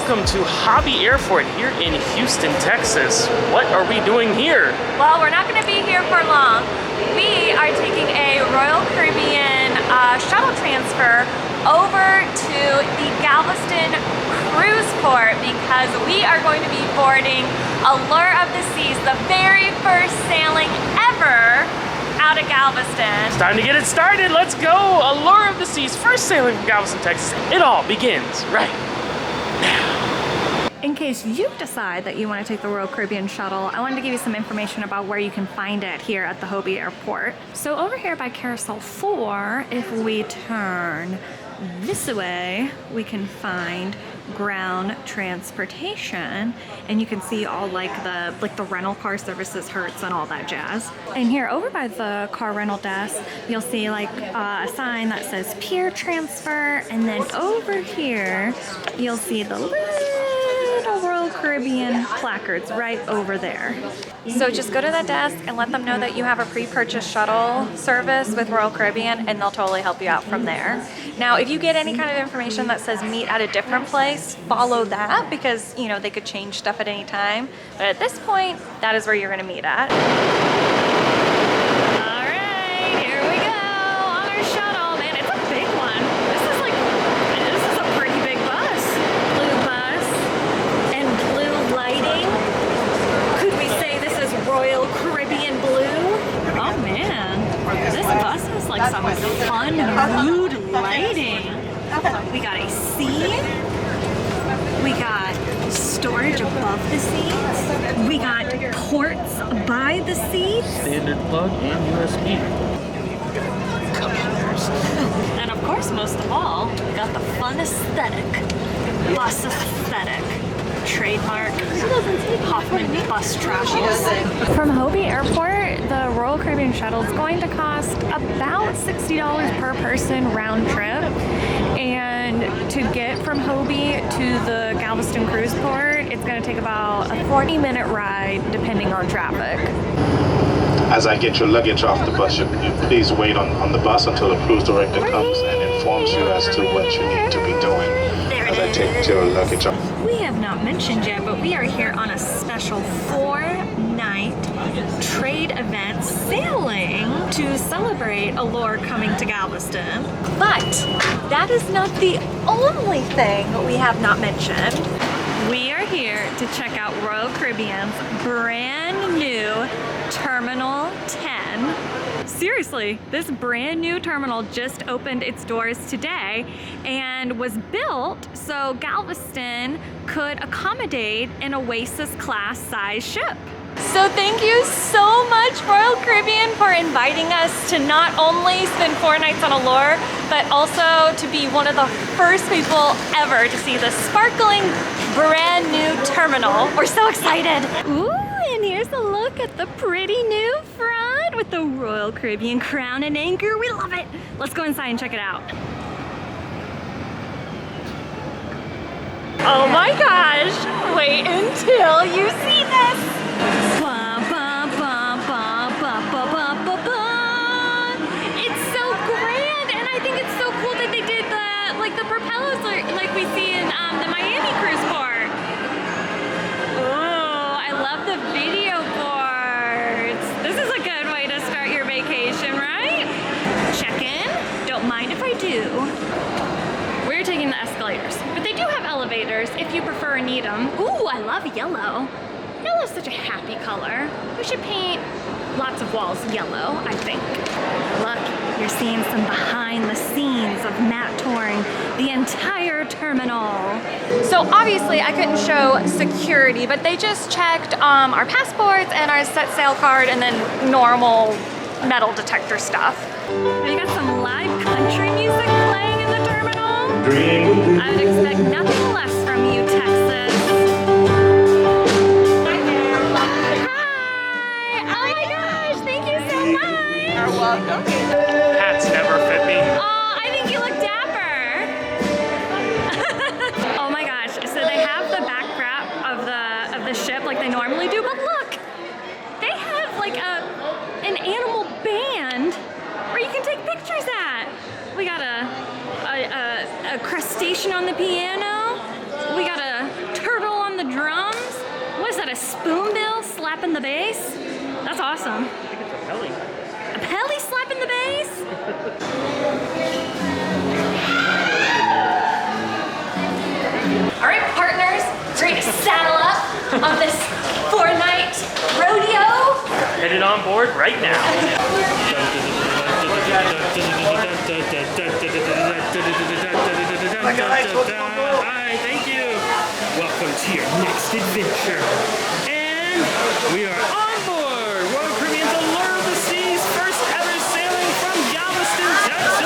Welcome to Hobby Airport here in Houston, Texas. What are we doing here? Well, we're not going to be here for long. We are taking a Royal Caribbean shuttle transfer over to the Galveston cruise port because we are going to be boarding Allure of the Seas, the very first sailing ever out of Galveston. It's time to get it started. Let's go. Allure of the Seas, first sailing from Galveston, Texas. It all begins right now. In case you decide that you want to take the Royal Caribbean shuttle, I wanted to give you some information about where you can find it here at the Hobie Airport. So over here by Carousel 4, if we turn this way, we can find ground transportation, and you can see all like the rental car services, Hertz, and all that jazz. And here over by the car rental desk, you'll see like a sign that says Pier Transfer, and then over here you'll see the little Royal Caribbean placards right over there. So just go to that desk and let them know that you have a pre-purchased shuttle service with Royal Caribbean, and they'll totally help you out from there. Now, if you get any kind of information that says meet at a different place, follow that because, you know, they could change stuff at any time. But at this point, that is where you're gonna meet at. All right, here we go on our shuttle. Man, it's a big one. This is a pretty big bus. Blue bus and blue lighting. Could we say this is Royal Caribbean blue? Oh man, this bus has like some fun mood lighting. We got a seat. We got storage above the seats. We got ports by the seats. Standard plug and USB. And of course, most of all, we got the fun aesthetic. Bus aesthetic. Trademark Hoffman bus travels. From Hobie Airport, the Royal Caribbean shuttle is going to cost about $60 per person round trip. And to get from Hobie to the Galveston cruise port, it's going to take about a 40-minute ride depending on traffic. As I get your luggage off the bus, you please wait on the bus until the cruise director comes and informs you as to what you need to be doing as I take your luggage off. We have not mentioned yet, but we are here on a special 4-night trade event sailing to celebrate Allure coming to Galveston. But that is not the only thing we have not mentioned. We are here to check out Royal Caribbean's brand new Terminal 10. Seriously, this brand new terminal just opened its doors today and was built so Galveston could accommodate an Oasis class size ship. So thank you so much, Royal Caribbean, for inviting us to not only spend 4 nights on Allure, but also to be one of the first people ever to see the sparkling brand new terminal. We're so excited. Ooh, and here's a look at the pretty new front with the Royal Caribbean crown and anchor. We love it. Let's go inside and check it out. Oh my gosh, wait until you see this. It's so grand, and I think it's so cool that they did the propellers like we see in the Miami cruise port. Oh, I love the video boards. This is a good way to start your vacation, right? Check in. Don't mind if I do. We're taking the escalators, but they do have elevators if you prefer and need them. Ooh, I love yellow. Yellow's such a happy color. We should paint lots of walls yellow, I think. Look, you're seeing some behind the scenes of Matt touring the entire terminal. So obviously I couldn't show security, but they just checked our passports and our set sail card and then normal metal detector stuff. We got some live country music playing in the terminal. I would expect nothing less from you, Texas. Welcome. Hats never fit me. Oh, I think you look dapper. Oh my gosh! So they have the backdrop of the ship like they normally do, but look, they have like an animal band where you can take pictures at. We got a crustacean on the piano. We got a a spoonbill slapping the bass? That's awesome. I think it's a Pelly. A Pelly slapping the bass? All right, partners, we're going to saddle up on this 4-night rodeo. Headed on board right now. Hi, thank you. Welcome to your next adventure. And we are on board Royal Caribbean's Allure of the Seas, first ever sailing from Galveston, Texas.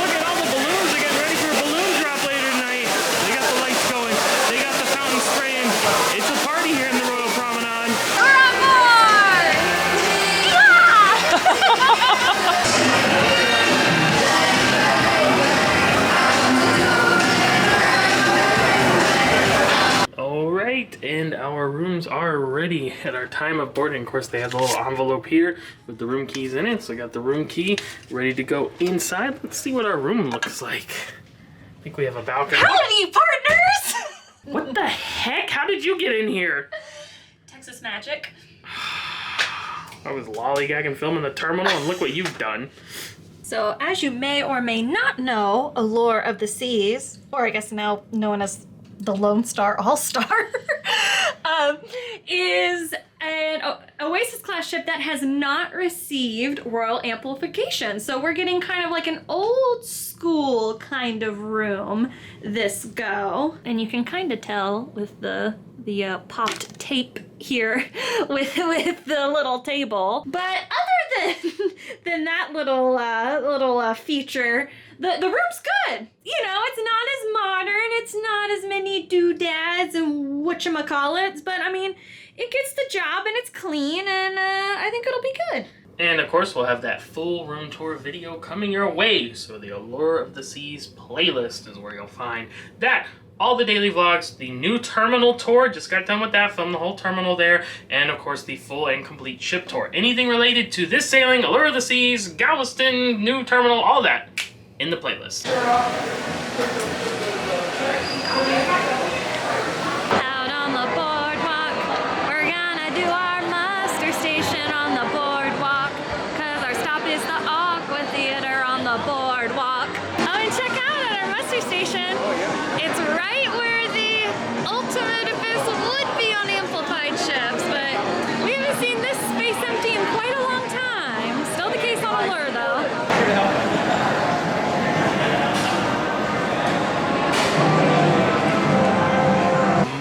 Look at all the balloons. They're getting ready for a balloon drop later tonight. They got the lights going. They got the fountain spraying. It's a party here in the Royal Promenade. We're on board! All right, and our rooms are ready at our time of boarding. Of course, they have a little envelope here with the room keys in it. So I got the room key ready to go inside. Let's see what our room looks like. I think we have a balcony. Howdy, partners! What the heck? How did you get in here? Texas magic. I was lollygagging filming the terminal, and look what you've done. So, as you may or may not know, Allure of the Seas, or I guess now known as the Lone Star All-Star, is an Oasis class ship that has not received royal amplification. So we're getting kind of like an old school kind of room this go. And you can kind of tell with the popped tape here with the little table. But other than that little feature, the room's good. You know, it's not as modern, it's not as many doodads and whatchamacallits, but I mean, it gets the job and it's clean, and I think it'll be good. And of course, we'll have that full room tour video coming your way. So the Allure of the Seas playlist is where you'll find that. All the daily vlogs, the new terminal tour, just got done with that, filmed the whole terminal there, and of course the full and complete ship tour. Anything related to this sailing, Allure of the Seas, Galveston, new terminal, all that in the playlist. Out on the boardwalk, we're gonna do our muster station on the boardwalk, cause our stop is the Aqua Theater on the boardwalk. Oh, and check out at our muster station, it's right where the ultimate abyss would be on amplified ships, but we haven't seen this space empty in quite a long time. Still the case on Allure though.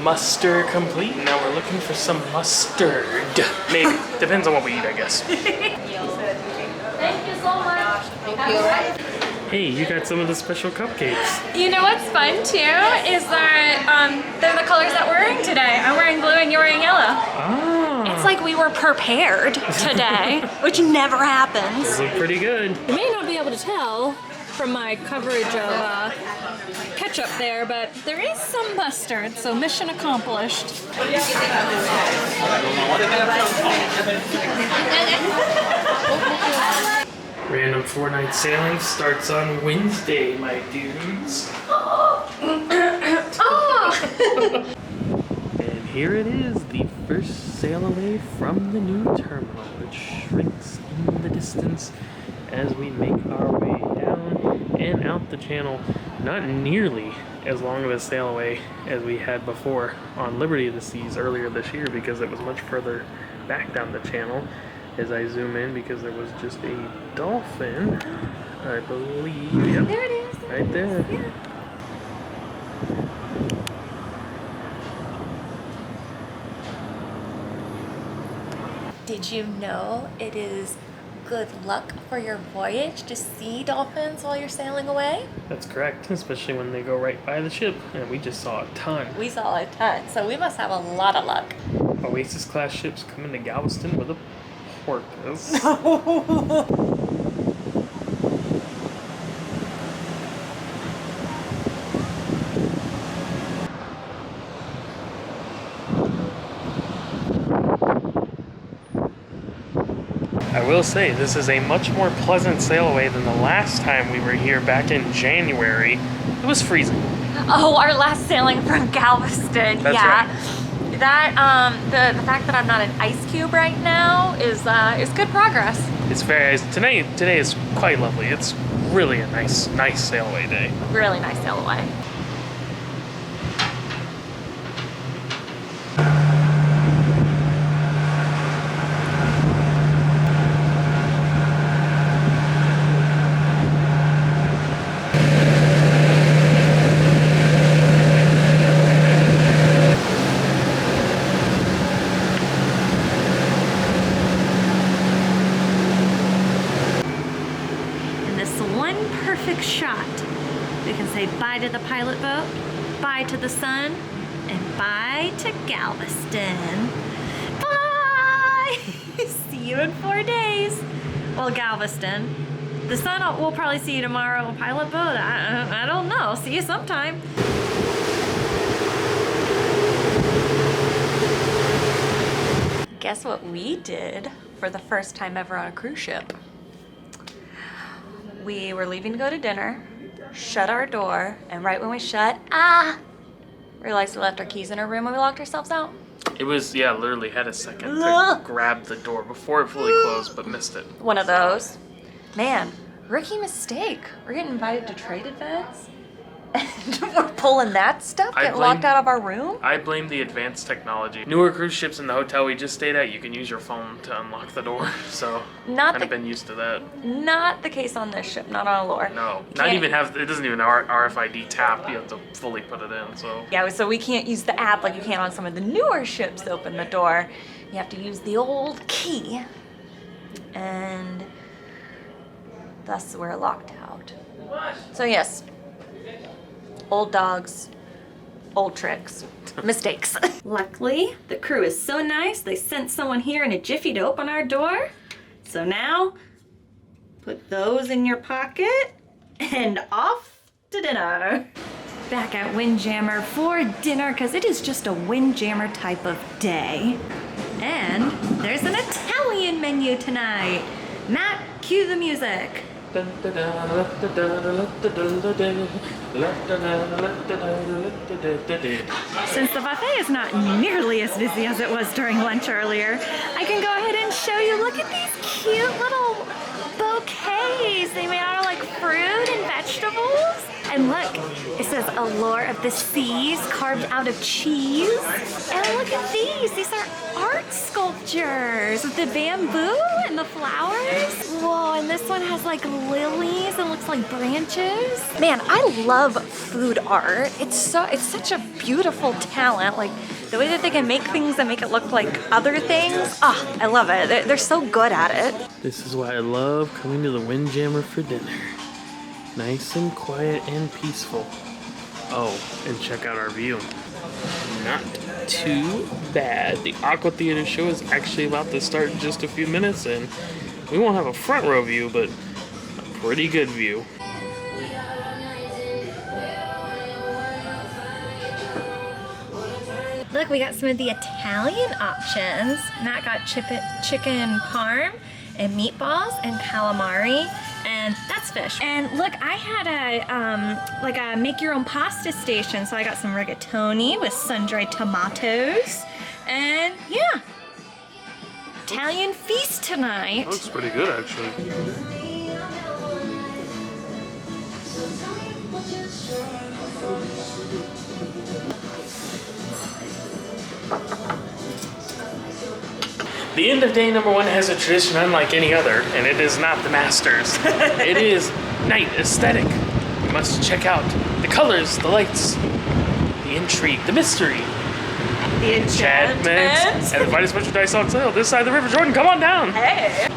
Muster complete. Now we're looking for some mustard. Maybe. Depends on what we eat, I guess. Thank you so much. Thank you. Hey, you got some of the special cupcakes. You know what's fun too is that they're the colors that we're wearing today. I'm wearing blue and you're wearing yellow. Ah. It's like we were prepared today, which never happens. Look pretty good. You may not be able to tell from my coverage of ketchup there, but there is some mustard, so mission accomplished. Random 4-night sailing starts on Wednesday, my dudes. And here it is, the first sail away from the new terminal, which shrinks in the distance as we make our way down and out the channel. Not nearly as long of a sail away as we had before on Liberty of the Seas earlier this year, because it was much further back down the channel. As I zoom in, because there was just a dolphin, I believe. Yep, There it is. right there. Yeah. Did you know it is good luck for your voyage to see dolphins while you're sailing away? That's correct, especially when they go right by the ship, and we just saw a ton. We saw a ton, so we must have a lot of luck. Oasis class ships coming to Galveston with a porpoise. I will say, this is a much more pleasant sail away than the last time we were here back in January. It was freezing. Oh, our last sailing from Galveston. That's yeah. right. That the fact that I'm not an ice cube right now is good progress. It's very today is quite lovely. It's really a nice sail away day. Really nice sail away. Shot. We can say bye to the pilot boat, bye to the sun, and bye to Galveston. Bye! See you in 4 days. Well, Galveston. The sun, we'll probably see you tomorrow. Pilot boat, I don't know. See you sometime. Guess what we did for the first time ever on a cruise ship? We were leaving to go to dinner, shut our door, and right when we shut, realized we left our keys in our room and we locked ourselves out. It was, yeah, literally had a second to grab the door before it fully closed, but missed it. One of those. Man, rookie mistake. We're getting invited to trade events, and we're pulling that stuff, getting locked out of our room? I blame the advanced technology. Newer cruise ships in the hotel we just stayed at, you can use your phone to unlock the door, so kind of been used to that. Not the case on this ship, not on Allure. No, it doesn't even RFID tap, you have to fully put it in, so. Yeah, so we can't use the app like you can on some of the newer ships to open the door. You have to use the old key, and thus we're locked out. So yes, old dogs, old tricks, mistakes. Luckily, the crew is so nice, they sent someone here in a jiffy to open our door. So now, put those in your pocket and off to dinner. Back at Windjammer for dinner, because it is just a Windjammer type of day. And there's an Italian menu tonight. Matt, cue the music. Since the buffet is not nearly as busy as it was during lunch earlier, I can go ahead and show you. Look at these cute little bouquets. They made out of like fruit and vegetables. And look, it says Allure of the Seas, carved out of cheese. And look at these. These are art sculptures with the bamboo and the flowers. Whoa, and this one has like lilies and looks like branches. Man, I love food art. It's such a beautiful talent. Like the way that they can make things and make it look like other things. Oh, I love it. They're so good at it. This is why I love coming to the Windjammer for dinner. Nice and quiet and peaceful. Oh, and check out our view. Not too bad. The Aqua Theater show is actually about to start in just a few minutes, and we won't have a front row view, but a pretty good view. Look, we got some of the Italian options. Matt got chicken parm and meatballs and calamari, and that's fish. And look, I had a make your own pasta station, so I got some rigatoni with sun-dried tomatoes, and yeah, Italian feast tonight. That looks pretty good, actually. The end of day number one has a tradition unlike any other, and it is not the Masters. It is night aesthetic. You must check out the colors, the lights, the intrigue, the mystery, The enchantment. and the finest merchandise on sale this side of the River Jordan. Come on down. Hey.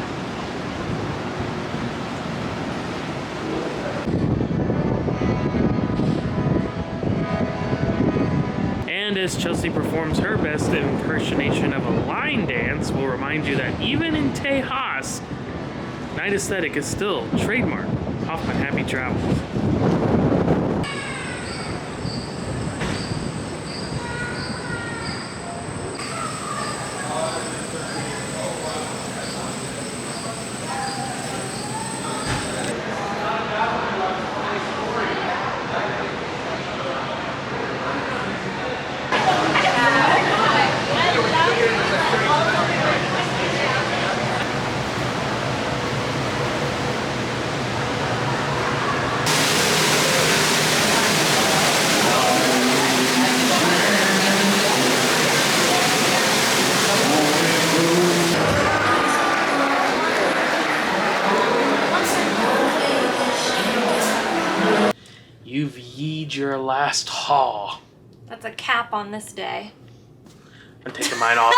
And as Chelsy performs her best impersonation of a line dance, we'll remind you that even in Tejas, night aesthetic is still trademark. Hoffman, happy travels. made your last haul. That's a cap on this day. I'm taking mine off.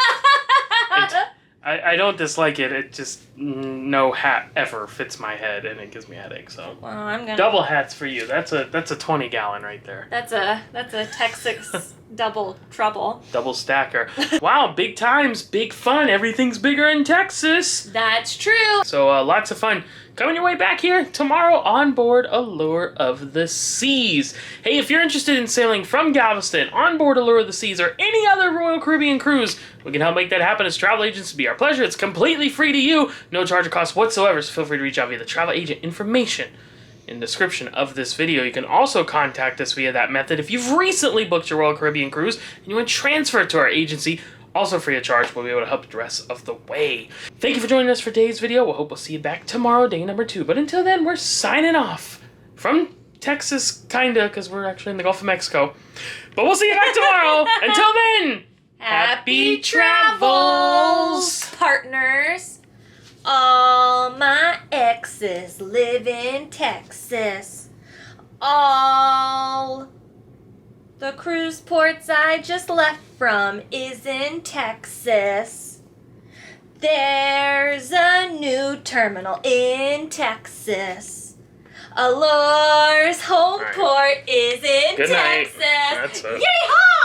I don't dislike it. It just no hat ever fits my head, and it gives me a headache. So Well, I'm gonna. double hats for you. That's a 20-gallon right there. That's a Texas double trouble. Double stacker. Wow, big times, big fun. Everything's bigger in Texas. That's true. So lots of fun coming your way back here tomorrow on board Allure of the Seas. Hey, if you're interested in sailing from Galveston on board Allure of the Seas or any other Royal Caribbean cruise, we can help make that happen as travel agents. To be our pleasure. It's completely free to you, no charge or cost whatsoever. So feel free to reach out via the travel agent information in the description of this video. You can also contact us via that method if you've recently booked your Royal Caribbean cruise and you want to transfer it to our agency. Also free of charge, we'll be able to help the rest of the way. Thank you for joining us for today's video. We'll hope we'll see you back tomorrow, day number 2. But until then, we're signing off from Texas, kinda, because we're actually in the Gulf of Mexico. But we'll see you back tomorrow. Until then, happy travels, partners. All my exes live in Texas. All the cruise ports I just left from is in Texas. There's a new terminal in Texas. Allure's home All right. port is in Good night. Texas. That's it. Yeehaw!